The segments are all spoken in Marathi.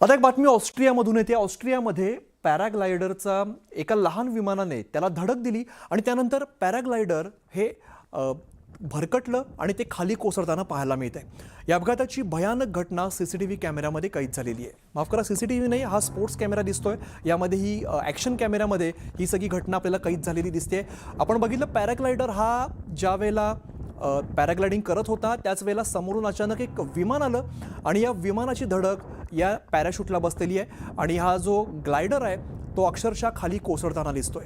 आता एक बातमी ऑस्ट्रियामधून येते। ऑस्ट्रियामध्ये पॅराग्लायडरचा एका लहान विमानाने त्याला धडक दिली आणि त्यानंतर पॅराग्लायडर हे भरकटलं आणि ते खाली कोसळताना पाहायला मिळतंय। या अपघाताची भयानक घटना सीसीटीव्ही कॅमेऱ्यामध्ये कैद झालेली आहे। माफ करा, सीसीटीव्ही नाही, हा स्पोर्ट्स कॅमेरा दिसतोय। यामध्ये ही ॲक्शन कॅमेऱ्यामध्ये ही सगळी घटना आपल्याला कैद झालेली दिसते। आपण बघितलं पॅराग्लायडर हा ज्या वेळेला पॅराग्लायडिंग करत होता त्याच वेळेला समोरून अचानक एक विमान आलं आणि या विमानाची धडक या पॅराशूटला बसलेली आहे आणि हा जो ग्लायडर आहे तो अक्षरशः खाली कोसळताना दिसतोय।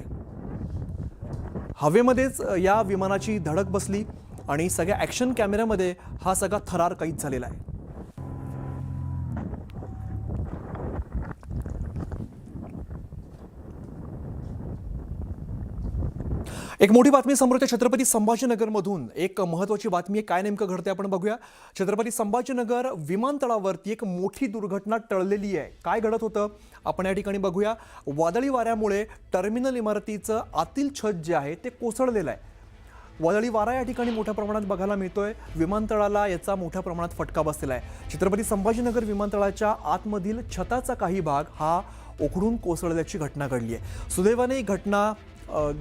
हवेमध्येच या विमानाची धडक बसली आणि सगळ्या ॲक्शन कॅमेऱ्यामध्ये हा सगळा थरार कैद झालेला आहे। एक मोठी बातमी समोर येते छत्रपती संभाजीनगरमधून। एक महत्त्वाची बातमी आहे, काय नेमकं घडतंय आपण बघूया। छत्रपती संभाजीनगर विमानतळावरती एक मोठी दुर्घटना टळलेली आहे। काय घडत होतं आपण या ठिकाणी बघूया। वादळी वाऱ्यामुळे टर्मिनल इमारतीचं आतील छत जे आहे ते कोसळलेलं आहे। वादळी वारा या ठिकाणी मोठ्या प्रमाणात बघायला मिळतोय। विमानतळाला याचा मोठ्या प्रमाणात फटका बसलेला आहे। छत्रपती संभाजीनगर विमानतळाच्या आतमधील छताचा काही भाग हा उखडून कोसळल्याची घटना घडली आहे। सुदैवाने ही घटना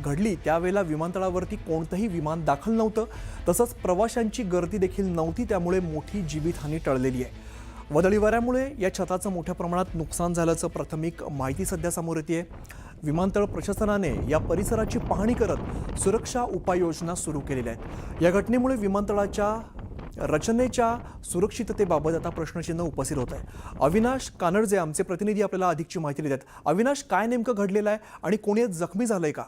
घडली त्यावेळेला विमानतळावरती कोणतंही विमान दाखल नव्हतं, तसंच प्रवाशांची गर्दी देखील नव्हती, त्यामुळे मोठी जीवितहानी टळलेली आहे। वादळी वाऱ्यामुळे या छताचं मोठ्या प्रमाणात नुकसान झाल्याचं प्राथमिक माहिती सध्या समोर येते। विमानतळ प्रशासनाने या परिसराची पाहणी करत सुरक्षा उपाययोजना सुरू केलेल्या आहेत। या घटनेमुळे विमानतळाच्या रचनेच्या सुरक्षिततेबाबत आता प्रश्नचिन्ह उपस्थित होत आहे। अविनाश कानडजे आमचे प्रतिनिधी आपल्याला अधिकची माहिती देतात। अविनाश, काय नेमकं घडलेलं आहे आणि कोणी जखमी झालंय का?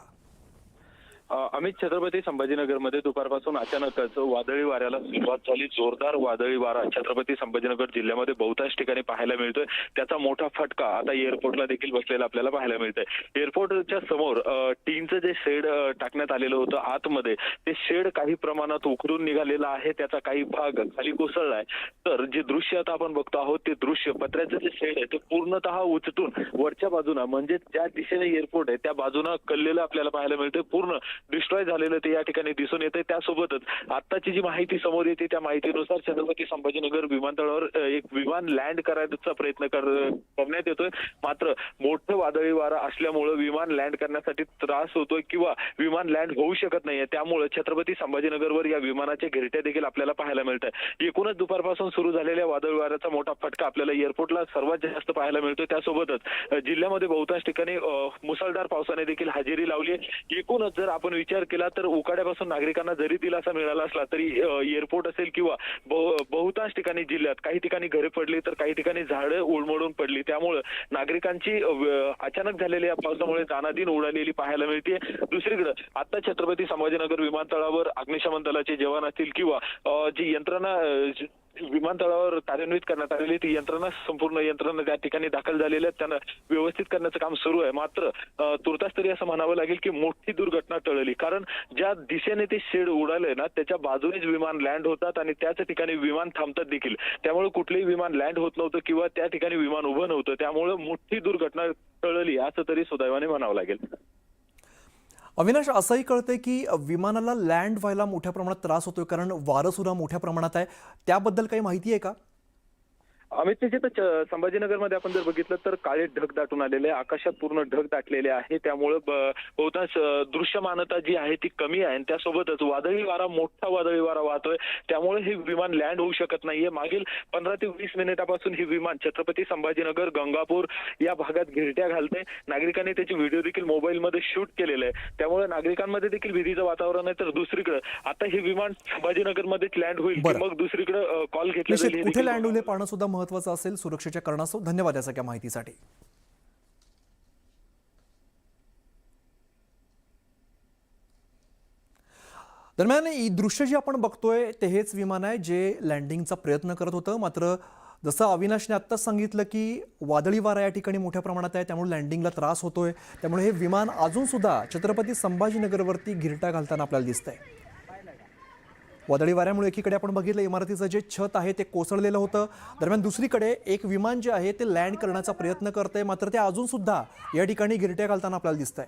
अमित, छत्रपती संभाजीनगरमध्ये दुपारपासून अचानकच वादळी वाऱ्याला सुरुवात झाली। जोरदार वादळी वारा छत्रपती संभाजीनगर जिल्ह्यामध्ये बहुतांश ठिकाणी पाहायला मिळतोय। त्याचा मोठा फटका आता एअरपोर्टला देखील बसलेला आपल्याला पाहायला मिळतोय। एअरपोर्टच्या समोर टीनचं जे शेड टाकण्यात आलेलं होतं आतमध्ये, ते शेड काही प्रमाणात उखडून निघालेलं आहे। त्याचा काही भाग खाली कोसळलाय। तर जे दृश्य आता आपण बघतो आहोत ते दृश्य पत्र्याचं जे शेड आहे ते पूर्णतः उचटून वरच्या बाजूला, म्हणजे ज्या दिशेने एअरपोर्ट आहे त्या बाजूला कललेलं आपल्याला पाहायला मिळतंय। पूर्ण डिस्ट्रॉय झालेलं ते या ठिकाणी दिसून येते। त्यासोबतच आताची जी माहिती समोर येते त्या माहितीनुसार छत्रपती संभाजीनगर विमानतळावर एक विमान लँड करायचा प्रयत्न करण्यात येतोय, मात्र मोठं वादळी वारा असल्यामुळे विमान लँड करण्यासाठी त्रास होतोय किंवा विमान लँड होऊ शकत नाहीये। त्यामुळे छत्रपती संभाजीनगरवर या विमानाचे घिरट्या देखील आपल्याला पाहायला मिळत आहे। एकूणच दुपारपासून सुरू झालेल्या वादळी वाऱ्याचा मोठा फटका आपल्याला एअरपोर्टला सर्वात जास्त पाहायला मिळतोय। त्यासोबतच जिल्ह्यामध्ये बहुतांश ठिकाणी मुसळधार पावसाने देखील हजेरी लावली आहे। एकूणच जर आपण विचार केला तर उकाड्यापासून नागरिकांना जरी दिलासा मिळाला असला तरी एअरपोर्ट असेल किंवा बहुतांश ठिकाणी जिल्ह्यात काही ठिकाणी घरे पडली तर काही ठिकाणी झाडं उन्मळून पडली। त्यामुळे नागरिकांची अचानक झालेल्या पावसामुळे दानादिन उडालेली पाहायला मिळते। दुसरीकडे आता छत्रपती संभाजीनगर विमानतळावर अग्निशमन दलाचे जवान असतील किंवा जी यंत्रणा विमानतळावर कार्यान्वित करण्यात आलेली ती यंत्रणा, संपूर्ण यंत्रणा त्या ठिकाणी दाखल झालेल्या आहेत। त्यांना व्यवस्थित करण्याचं काम सुरू आहे। मात्र तुर्तास तरी असं म्हणावं लागेल की मोठी दुर्घटना टळली, कारण ज्या दिशेने ते शेड उडाले ना त्याच्या बाजूनेच विमान लँड होतात आणि त्याच ठिकाणी विमान थांबतात देखील। त्यामुळे कुठलेही विमान लँड होत नव्हतं किंवा त्या ठिकाणी विमान उभं नव्हतं। त्यामुळे मोठी दुर्घटना टळली असं तरी सुदैवाने म्हणावं लागेल। अविनाश, असंही कळतंय की विमानाला लँड व्हायला मोठ्या प्रमाणात त्रास होतोय, कारण वारं सुद्धा मोठ्या प्रमाणात आहे। त्याबद्दल काही माहिती आहे का? अमित, तिथे संभाजीनगरमध्ये आपण जर बघितलं तर काळे ढग दाटून आलेले, आकाशात पूर्ण ढग दाटलेले आहे। त्यामुळे बहुतांश दृश्यमानता जी आहे ती कमी आहे आणि त्यासोबतच वादळी वारा, मोठा वादळी वारा वाहतोय। त्यामुळे हे विमान लँड होऊ शकत नाहीये। मागील 15 ते 20 मिनिटापासून हे विमान छत्रपती संभाजीनगर, गंगापूर या भागात घिरट्या घालते। नागरिकांनी त्याची व्हिडिओ देखील मोबाईलमध्ये शूट केलेला आहे। त्यामुळे नागरिकांमध्ये देखील भीतीचं वातावरण आहे। तर दुसरीकडे आता हे विमान संभाजीनगरमध्येच लँड होईल की मग दुसरीकडे कॉल घेतला जाईल, कुठे लँड होईल पाहणं सुद्धा महत्त्वाचं असेल सुरक्षेच्या कारणास्तव। धन्यवाद या सगळ्या माहितीसाठी। दरम्यान ही दृश्य जी आपण बघतोय ते हेच विमान आहे जे लँडिंगचा प्रयत्न करत होतं। मात्र जसं अविनाशने आत्ताच सांगितलं की वादळी वारा या ठिकाणी मोठ्या प्रमाणात आहे, त्यामुळे लँडिंगला त्रास होतोय। त्यामुळे हे विमान अजून सुद्धा छत्रपती संभाजीनगरवरती घिरट्या घालताना आपल्याला दिसतंय। वादळी वाऱ्यामुळे एकीकडे आपण बघितलं इमारतीचं जे छत आहे ते कोसळलेलं होतं। दरम्यान दुसरीकडे एक विमान जे आहे ते लँड करण्याचा प्रयत्न करतंय, मात्र ते अजून सुद्धा या ठिकाणी घिरट्या घालताना आपल्याला दिसतंय।